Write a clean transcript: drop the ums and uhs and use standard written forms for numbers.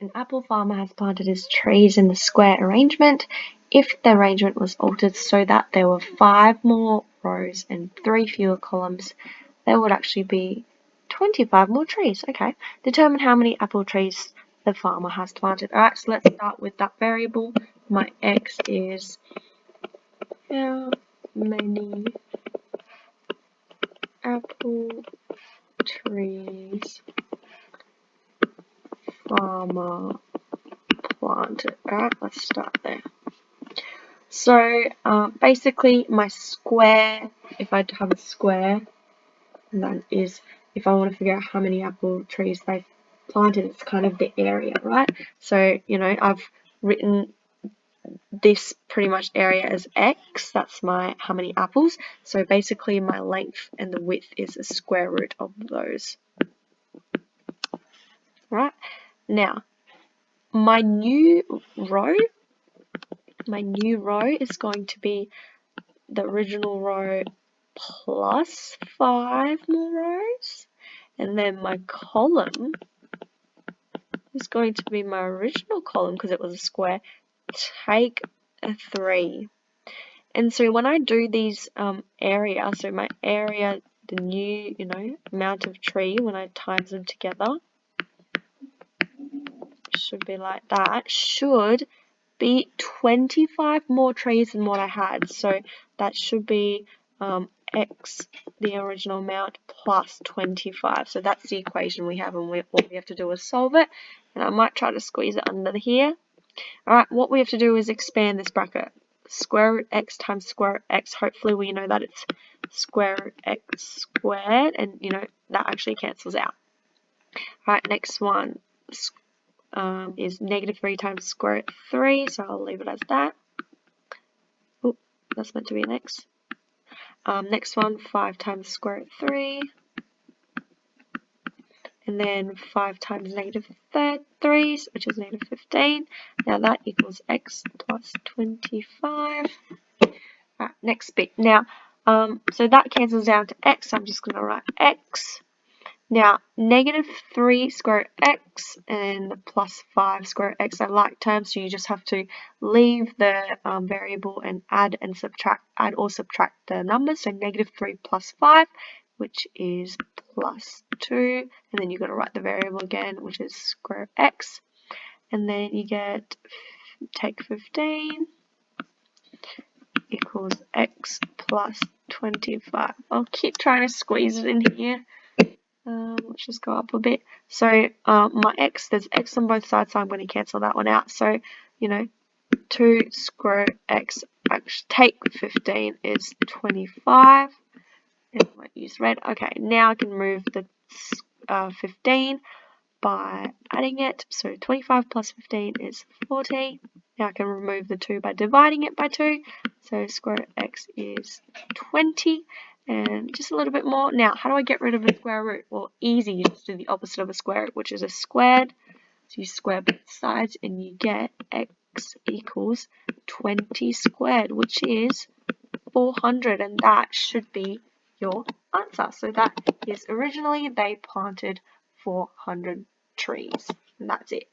An apple farmer has planted his trees in the square arrangement. If the arrangement was altered so that there were 5 more rows and 3 fewer columns, there would actually be 25 more trees. Okay. Determine how many apple trees the farmer has planted. Alright, so let's start with that variable. My x is how many apple trees farmer planted. Alright, let's start there. So basically my square, if I have a square, and that is if I want to figure out how many apple trees they've planted, it's kind of the area, right? So, you know, I've written this pretty much area as x, that's my how many apples. So basically my length and the width is the square root of those. Right? Now, my new row is going to be the original row plus 5 more rows, and then my column is going to be my original column because it was a square, take a 3. And so when I do these area, so my area, the new, you know, amount of tree, when I times them together, should be like that, should be 25 more trees than what I had. So that should be x, the original amount, plus 25. So that's the equation we have, and all we have to do is solve it. And I might try to squeeze it under here. Alright, what we have to do is expand this bracket. Square root x times square root x. Hopefully we know that it's square root x squared, and you know that actually cancels out. Alright, next one is negative 3 times square root 3, so I'll leave it as that. Oh, that's meant to be an x. Next one, 5 times square root 3. And then 5 times negative 3, which is negative 15. Now that equals x plus 25. Alright, next bit. Now, so that cancels down to x, so I'm just going to write x. Now, negative 3 square root x and plus 5 square root x are like terms, so you just have to leave the variable and add or subtract the numbers. So negative 3 plus 5, which is plus 2, and then you've got to write the variable again, which is square root x, and then you get, take 15 equals x plus 25. I'll keep trying to squeeze it in here. Let's just go up a bit. So my x, there's x on both sides, so I'm going to cancel that one out. So, you know, 2 square root x, actually take 15 is 25. And I might use red. Okay, now I can move the 15 by adding it. So 25 plus 15 is 40. Now I can remove the 2 by dividing it by 2. So square root x is 20. And just a little bit more. Now, how do I get rid of a square root? Well, easy. You just do the opposite of a square root, which is a squared. So you square both sides and you get x equals 20 squared, which is 400. And that should be your answer. So that is originally they planted 400 trees. And that's it.